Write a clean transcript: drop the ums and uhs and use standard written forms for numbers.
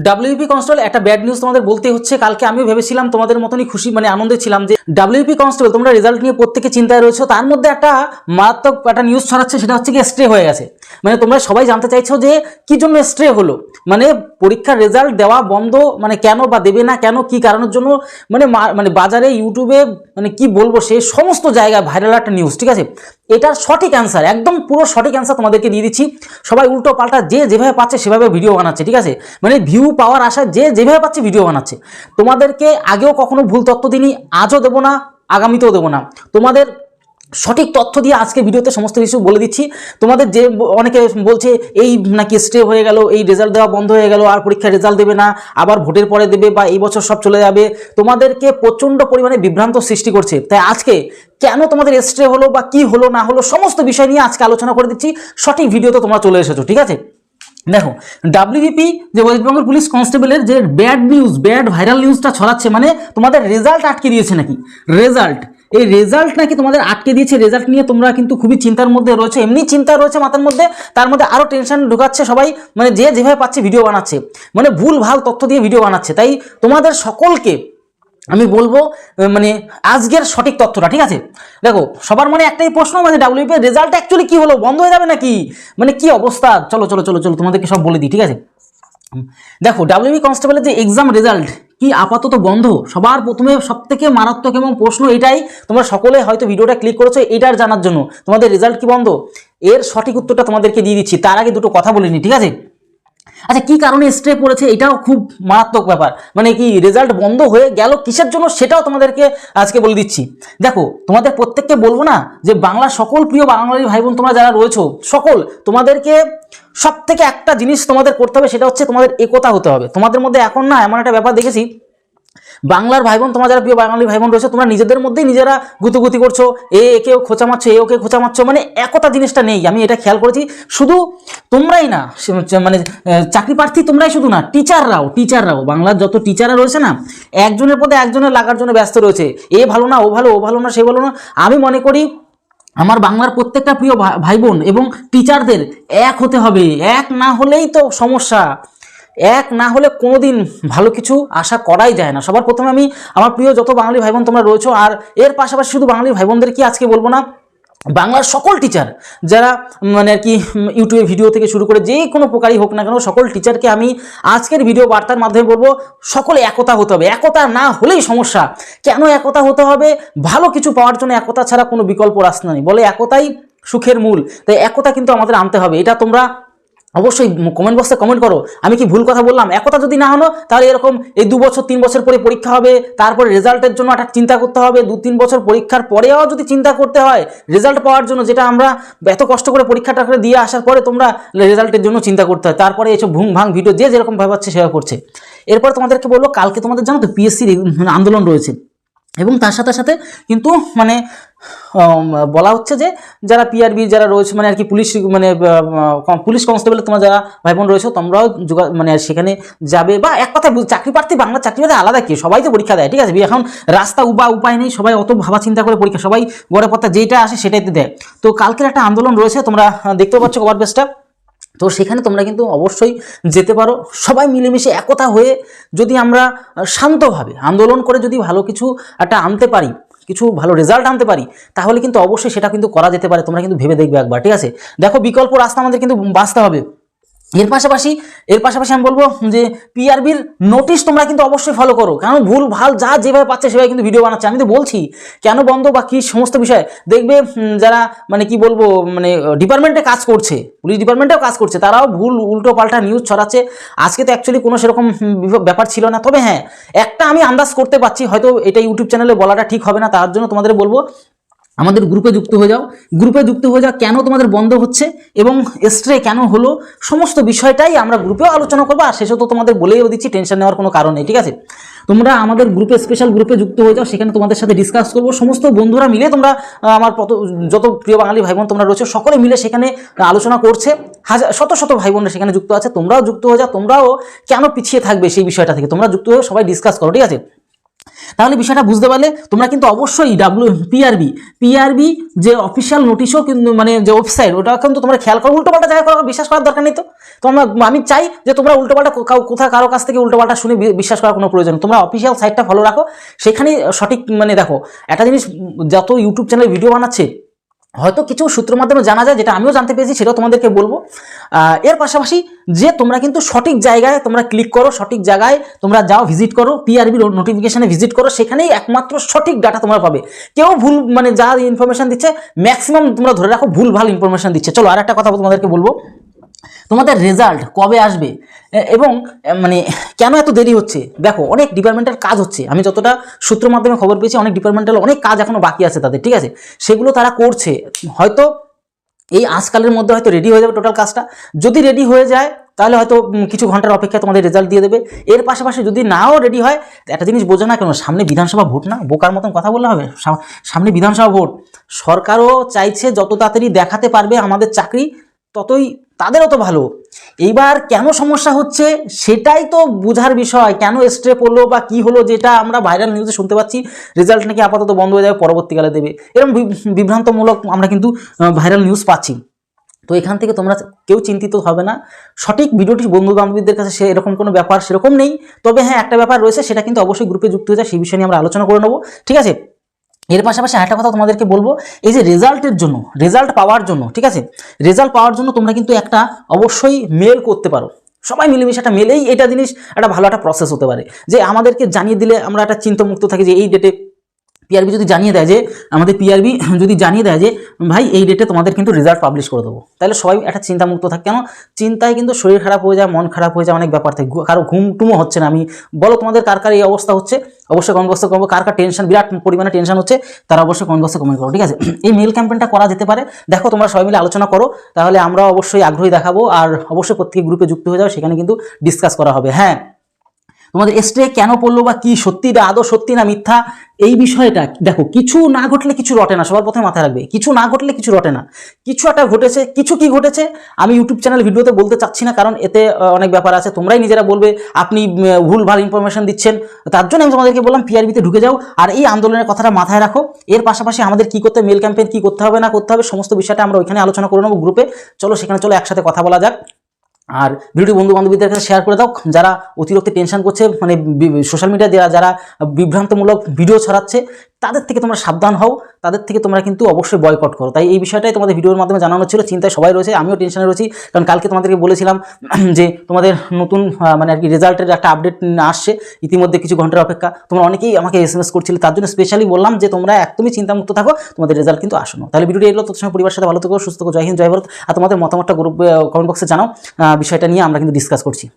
WP constable একটা bad news তোমাদের বলতে হচ্ছে। কালকে আমিও ভেবেছিলাম তোমাদের মতনই খুশি আনন্দে ছিলাম যে ডাব্লিউপি কনস্টেবল তোমরা রেজাল্ট নিয়ে প্রত্যেকে চিন্তায় রয়েছো। তার মধ্যে একটা মারাত্মক একটা নিউজ ছড়াচ্ছে, সেটা হচ্ছে কি স্ট্রে হয়ে গেছে। তোমরা সবাই জানতে চাইছো যে কি জন্য স্ট্রে হলো, পরীক্ষার রেজাল্ট দেওয়া বন্ধ কেন বা দেবে না কেন, কি কারণের জন্য বাজারে ইউটিউবে কি বলবো সেই সমস্ত জায়গায় ভাইরাল একটা নিউজ। ঠিক আছে, এটার সঠিক অ্যান্সার, একদম পুরো সঠিক অ্যান্সার তোমাদেরকে দিয়ে দিচ্ছি। সবাই উল্টো পাল্টা যে যেভাবে পাচ্ছে সেভাবে ভিডিও বানাচ্ছে। ঠিক আছে, ভিউ পাওয়ার আশায় যে যেভাবে পাচ্ছে ভিডিও বানাচ্ছে। তোমাদেরকে আগেও কখনো ভুল তথ্য দিইনি, আজও দেবো না, আগামীতেও দেবো না। তোমাদের সঠিক তথ্য দিয়ে আজকে ভিডিওতে সমস্ত কিছু বলে দিচ্ছি। তোমাদের যে অনেকে বলছে এই নাকি স্টে হয়ে গেল, এই রেজাল্ট দেওয়া বন্ধ হয়ে গেল, আর পরীক্ষার রেজাল্ট দেবে না, আবার ভোটের পরে দেবে, বা এই বছর সব চলে যাবে, তোমাদেরকে প্রচণ্ড পরিমাণে বিভ্রান্ত সৃষ্টি করছে। তাই আজকে কেন তোমাদের স্টে হলো বা কি হলো না হলো সমস্ত বিষয় নিয়ে আজকে আলোচনা করে দিচ্ছি। সঠিক ভিডিওতে তোমরা চলে এসেছো। ঠিক আছে, দেখো ডাব্লিউবিপি যে ওয়েস্ট বেঙ্গল পুলিশ কনস্টেবলের যে ব্যাড নিউজ, ব্যাড ভাইরাল নিউজটা ছড়াচ্ছে, তোমাদের রেজাল্ট আটকে দিয়েছে নাকি। এই রেজাল্ট নাকি তোমাদের আটকে দিয়েছে। রেজাল্ট নিয়ে তোমরা কিন্তু খুবই চিন্তার মধ্যে রয়েছে, এমনি চিন্তা রয়েছে মাথার মধ্যে, তার মধ্যে আরও টেনশন ঢুকাচ্ছে সবাই। যে যেভাবে পাচ্ছে ভিডিও বানাচ্ছে, ভুল ভাল তথ্য দিয়ে ভিডিও বানাচ্ছে। তাই তোমাদের সকলকে আমি বলবো আজকের সঠিক তথ্যটা। ঠিক আছে, দেখো সবার মনে একটাই প্রশ্ন, ডাব্লিউপি রেজাল্ট অ্যাকচুয়ালি কি হলো, বন্ধ হয়ে যাবে নাকি, কি অবস্থা। চলো চলো চলো চলো তোমাদেরকে সব বলে দিই। ঠিক আছে, দেখো ডাব্লিউপি কনস্টেবলের যে এক্সাম রেজাল্ট কি আপাতত বন্ধ। সবার প্রথমে সব থেকে মারাত্মক এবং প্রশ্ন এটাই, তোমরা সকলে হয়তো ভিডিওটা ক্লিক করেছো এটার জানার জন্য, তোমাদের রেজাল্ট কি বন্ধ। এর সঠিক উত্তরটা তোমাদেরকে দিয়ে দিচ্ছি। তার আগে দুটো কথা বলিনি। ঠিক আছে, আচ্ছা কি কারণে স্ট্রে পড়েছে, এটাও খুব মারাত্মক ব্যাপার। কি রেজাল্ট বন্ধ হয়ে গেল কিসের জন্য, সেটাও তোমাদেরকে আজকে বলে দিচ্ছি। দেখো তোমাদের প্রত্যেককে বলবো না যে বাংলার সকল প্রিয় বাঙালি ভাই বোন তোমরা যারা রয়েছো সকল, তোমাদেরকে সব থেকে একটা জিনিস তোমাদের করতে হবে, সেটা হচ্ছে তোমাদের একতা হতে হবে। তোমাদের মধ্যে এখন না এমন একটা ব্যাপার দেখেছি, বাংলার ভাই বোন তোমরা যারা প্রিয় বাঙালি ভাই বোন রয়েছে, তোমরা নিজেদের মধ্যেই নিজেরা গুতুগুতি করছো, একেও খোঁচা মারছো, ওকে খোঁচা মারছো, একতা জিনিসটা নেই। আমি এটা খেয়াল করেছি। শুধু তোমরাই না, চাকরি প্রার্থী তোমরাই শুধু না, টিচাররাও বাংলার যত টিচাররা রয়েছে না, একজনের পদে একজনের লাগার জন্য ব্যস্ত রয়েছে। এ ভালো না, ও ভালো, ও ভালো না, সে ভালো না। আমি মনে করি আমার বাংলার প্রত্যেকটা প্রিয় ভাই বোন এবং টিচারদের এক হতে হবে। এক না হলেই তো সমস্যা, এক না হলে কোনোদিন ভালো কিছু আশা করাই যায় না। সবার প্রথমে আমি আমার প্রিয় যত বাঙালি ভাই বোন তোমরা রয়েছো, আর এর পাশাপাশি শুধু বাঙালি ভাই বোনদের কি আজকে বলবো না, বাংলার সকল টিচার যারা ইউটিউবে ভিডিও থেকে শুরু করে যে কোনো প্রকারই হোক না কেন, সকল টিচারকে আমি আজকের ভিডিও বার্তার মাধ্যমে বলবো সকলে একতা হতে হবে। একতা না হলেই সমস্যা। কেন একতা হতে হবে, ভালো কিছু পাওয়ার জন্য একতা ছাড়া কোনো বিকল্প রাস্তা নেই। বলে একতাই সুখের মূল। তাই একতা কিন্তু আমাদের আনতে হবে। এটা তোমরা অবশ্যই কমেন্ট বক্সে কমেন্ট করো, আমি কি ভুল কথা বললাম। একতা যদি না হলো তাহলে এরকম এই 2 বছর 3 বছর পরে পরীক্ষা হবে, তারপরে রেজাল্টের জন্য একটা চিন্তা করতে হবে। 2-3 বছর পরীক্ষার পরেও যদি চিন্তা করতে হয় রেজাল্ট পাওয়ার জন্য, যেটা আমরা এত কষ্ট করে পরীক্ষাটা করে দিয়ে আসার পরে তোমরা রেজাল্টের জন্য চিন্তা করতে হয়, তারপরে এসব ভুং ভাং ভিডিও যে যেরকম ভাবাচ্ছে সেভাবে করছে। এরপর তোমাদেরকে বললো, কালকে তোমাদের জানো তো পিএসসির আন্দোলন রয়েছে, এবং তার সাথে সাথে কিন্তু বলা হচ্ছে যে যারা পিআরবি যারা রয়েছে পুলিশ পুলিশ কনস্টেবল তোমরা যারা ভাই বোন রয়েছে, তোমরাও সেখানে যাবে। বা এক কথা চাকরি প্রার্থী, বাংলা চাকরি প্রার্থী আলাদা কি, সবাই তো পরীক্ষা দেয়। ঠিক আছে, এখন রাস্তা উপায় নেই, সবাই অত ভাবা চিন্তা করে পরীক্ষা, সবাই গড়ে পথে যেটা আসে সেটাইতে দেয়। তো কালকের একটা আন্দোলন রয়েছে, তোমরা দেখতে পাচ্ছ কভার পেজটা। তো সেখানে তোমরা কিন্তু অবশ্যই যেতে পারো। সবাই মিলেমিশে একতা হয়ে যদি আমরা শান্তভাবে আন্দোলন করে যদি ভালো কিছু একটা আনতে পারি, কিছু ভালো রেজাল্ট আনতে পারি, তাহলে কিন্তু অবশ্যই সেটা কিন্তু করা যেতে পারে। তোমরা কিন্তু ভেবে দেখবে একবার। ঠিক আছে, দেখো বিকল্প রাস্তা আমাদের কিন্তু বাঁচতে হবে। এর পাশাপাশি আমি বলবো যে পিআরবির নোটিশ তোমরা কিন্তু অবশ্যই ফলো করো, কারণ ভুল ভাল যা যেভাবে পাচ্ছে সেভাবে কিন্তু ভিডিও বানাচ্ছে। আমি তো বলছি কেন বন্ধ বা কী সমস্ত বিষয় দেখবে, যারা কি বলবো ডিপার্টমেন্টে কাজ করছে, পুলিশ ডিপার্টমেন্টেও কাজ করছে, তারাও ভুল উল্টো পাল্টা নিউজ ছড়াচ্ছে। আজকে তো অ্যাকচুয়ালি কোনো সেরকম ব্যাপার ছিল না, তবে হ্যাঁ একটা আমি আন্দাজ করতে পারছি, হয়তো এটা ইউটিউব চ্যানেলে বলাটা ঠিক হবে না, তার জন্য তোমাদের বলবো আমাদের গ্রুপে যুক্ত হয়ে যাও। কেন তোমাদের বন্ধ হচ্ছে এবং স্ট্রে কেন হলো, সমস্ত বিষয়টাই আমরা গ্রুপেও আলোচনা করবো। আর শেষে তো তোমাদের বলেও দিচ্ছি, টেনশন নেওয়ার কোনো কারণ নেই। ঠিক আছে, তোমরা আমাদের গ্রুপে, স্পেশাল গ্রুপে যুক্ত হয়ে যাও, সেখানে তোমাদের সাথে ডিসকাস করবো। সমস্ত বন্ধুরা মিলে তোমরা আমার যত প্রিয় বাঙালি ভাই বোন তোমরা রয়েছে, সকলে মিলে সেখানে আলোচনা করছে। শত শত ভাই বোনরা সেখানে যুক্ত আছে, তোমরাও যুক্ত হয়ে যাও। তোমরাও কেন পিছিয়ে থাকবে সেই বিষয়টা থেকে তোমরা যুক্ত হয়ে সবাই ডিসকাস করো। ঠিক আছে, তাহলে বিষয়টা বুঝতে পারলে তোমরা কিন্তু অবশ্যই পিআরবি যে অফিসিয়াল নোটিশও কিন্তু মানে যে ওয়েবসাইট ওটা কিন্তু তোমরা খেয়াল করো, উল্টোপাল্টা জায়গায় বিশ্বাস করার দরকার নেই। তো তোমরা আমি চাই যে তোমরা উল্টোপাল্টা কোথাও কারো কাছ থেকে উল্টোপাল্টা শুনে বিশ্বাস করার কোনো প্রয়োজন, তোমরা অফিসিয়াল সাইটটা ফলো রাখো, সেখানেই সঠিক মানে দেখো একটা জিনিস, যত ইউটিউব চ্যানেলে ভিডিও বানাচ্ছে হয়তো কিছু সূত্রের মাধ্যমে জানা যায়, যেটা আমিও জানতে পেরেছি সেটাও তোমাদেরকে বলবো। এর পাশাপাশি যে তোমরা কিন্তু সঠিক জায়গায় তোমরা ক্লিক করো, সঠিক জায়গায় তোমরা যাও, ভিজিট করো, পিআরবি নোটিফিকেশনে ভিজিট করো, সেখানেই একমাত্র সঠিক ডাটা তোমরা পাবে। কেউ ভুল মানে যা ইনফরমেশন দিচ্ছে ম্যাক্সিমাম তোমরা ধরে রাখো ভুল ভাল ইনফরমেশন দিচ্ছে। চলো আর একটা কথা তোমাদেরকে বলবো, তোমাদের রেজাল্ট কবে আসবে এবং মানে কেন এত দেরি হচ্ছে। দেখো অনেক ডিপার্টমেন্টের কাজ হচ্ছে, আমি যতটা সূত্রের মাধ্যমে খবর পেয়েছি অনেক ডিপার্টমেন্টাল অনেক কাজ এখনো বাকি আছে তাদের, ঠিক আছে, সেগুলো তারা করছে। হয়তো এই আজকালের মধ্যে হয়তো রেডি হয়ে যাবে টোটাল কাজটা। যদি রেডি হয়ে যায় তাহলে হয়তো কিছু ঘন্টার অপেক্ষা তোমাদের রেজাল্ট দিয়ে দেবে। এর পাশাপাশি যদি নাও রেডি হয়, একটা জিনিস বোঝো না কেন, সামনে বিধানসভা ভোট না, বোকার মতন কথা বললে হবে, সামনে বিধানসভা ভোট, সরকারও চাইছে যত তাড়াতাড়ি দেখাতে পারবে আমাদের চাকরি ততই তাদেরও তো ভালো। এইবার কেন সমস্যা হচ্ছে সেটাই তো বোঝার বিষয়, কেন স্ট্রে পড়লো বা কি হলো, যেটা আমরা ভাইরাল নিউজে শুনতে পাচ্ছি রেজাল্ট নাকি আপাতত বন্ধ হয়ে যাবে, পরবর্তীকালে দেবে, এরকম বিভ্রান্তমূলক আমরা কিন্তু ভাইরাল নিউজ পাচ্ছি। তো এখান থেকে তোমরা কেউ চিন্তিত হবে না, সঠিক ভিডিওটি বন্ধু বান্ধবীদের কাছে সে এরকম কোনো ব্যাপার সেরকম নেই। তবে হ্যাঁ একটা ব্যাপার রয়েছে, সেটা কিন্তু অবশ্যই গ্রুপে যুক্ত হয়ে যায়, সেই বিষয় নিয়ে আমরা আলোচনা করে নেবো, ঠিক আছে। এর পাশাপাশি আরেকটা কথা তোমাদেরকে বলবো, এই যে রেজাল্টের জন্য, রেজাল্ট পাওয়ার জন্য, ঠিক আছে, রেজাল্ট পাওয়ার জন্য তোমরা কিন্তু একটা অবশ্যই মেল করতে পারো, সবাই মিলেমিশে একটা মেলেই এটা জিনিস একটা ভালো একটা প্রসেস হতে পারে, যে আমাদেরকে জানিয়ে দিলে আমরা একটা চিন্তামুক্ত থাকি যে এই ডেটে পিআরবি যদি জানিয়ে দেয়, যে আমাদের পিআরবি যদি জানিয়ে দেয় যে ভাই এই ডেটে তোমাদের কিন্তু রেজাল্ট পাবলিশ করে দেবো, তাহলে সবাই একটা চিন্তামুক্ত থাকে। কেন চিন্তায় কিন্তু শরীর খারাপ হয়ে যায়, মন খারাপ হয়ে যায়, অনেক ব্যাপার থাকে, কারো ঘুমটুমও হচ্ছে না। আমি বলো তোমাদের কার কার এই অবস্থা হচ্ছে, অবশ্যই কমেন্ট বক্সে করবো, কার কার টেনশন বিরাট পরিমাণে টেনশন হচ্ছে তারা অবশ্যই কমেন্ট বক্সে কমেন্ট করো, ঠিক আছে। এই মেল ক্যাম্পেইনটা করা যেতে পারে, দেখো তোমরা সবাই মিলে আলোচনা করো, তাহলে আমরা অবশ্যই আগ্রহী দেখাবো, আর অবশ্যই প্রত্যেক গ্রুপে যুক্ত হয়ে যাও, সেখানে কিন্তু ডিসকাস করা হবে। হ্যাঁ, তোমাদের স্ট্রে কেন পড়লো বা কি সত্যি না আদৌ সত্যি না মিথ্যা, এই বিষয়টা দেখো, কিছু না ঘটলে কিছু রটে না, সবার প্রথমে মাথায় রাখবে, কিছু না ঘটলে কিছু রটে না, কিছু একটা ঘটেছে, কিছু কি ঘটেছে আমি ইউটিউব চ্যানেল ভিডিওতে বলতে চাচ্ছি না, কারণ এতে অনেক ব্যাপার আছে, তোমরাই নিজেরা বলবে আপনি ভুল ভাল ইনফরমেশন দিচ্ছেন, তার জন্য আমি তোমাদেরকে বললাম পিআরবিতে ঢুকে যাও, আর এই আন্দোলনের কথাটা মাথায় রাখো। এর পাশাপাশি আমাদের কি করতে, মেল ক্যাম্পেইন কি করতে হবে না করতে হবে, সমস্ত বিষয়টা আমরা ওইখানে আলোচনা করে নেবো গ্রুপে। চলো সেখানে চলো একসাথে কথা বলা যাক, আর ভিডিওটি বন্ধু বান্ধবীদের কাছে শেয়ার করে দাও, যারা অতিরিক্ত টেনশন করছে, মানে সোশ্যাল মিডিয়া যারা বিভ্রান্তমূলক ভিডিও ছড়াচ্ছে তাদের থেকে তোমরা সাবধান হও, তাদের থেকে তোমরা কিন্তু অবশ্যই বয়কট করো। তাই এই বিষয়টাই তোমাদের ভিডিওর মাধ্যমে জানানো ছিল। চিন্তায় সবাই রয়েছে, আমিও টেনশনে রয়েছি, কারণ কালকে তোমাদেরকে বলেছিলাম যে তোমাদের নতুন মানে আর কি রেজাল্টের একটা আপডেট আসছে, ইতিমধ্যে কিছু ঘন্টার অপেক্ষা, তোমরা অনেকেই আমাকে এসএমএস করছিলে, তার জন্য স্পেশালি বললাম যে তোমরা একদমই চিন্তামুক্ত থাকো, তোমাদের রেজাল্ট কিন্তু আসনো। তাহলে ভিডিওটি এগুলো, তোর সময় পরিবারের সাথে ভালো থেকো, সুস্থ থাকো, জয় হিন্দ জয় ভারত। আর তোমাদের মতামতটা গ্রুপ কমেন্ট বক্সে জানাও, বিষয়টা নিয়ে আমরা কিন্তু ডিসকাস করছি।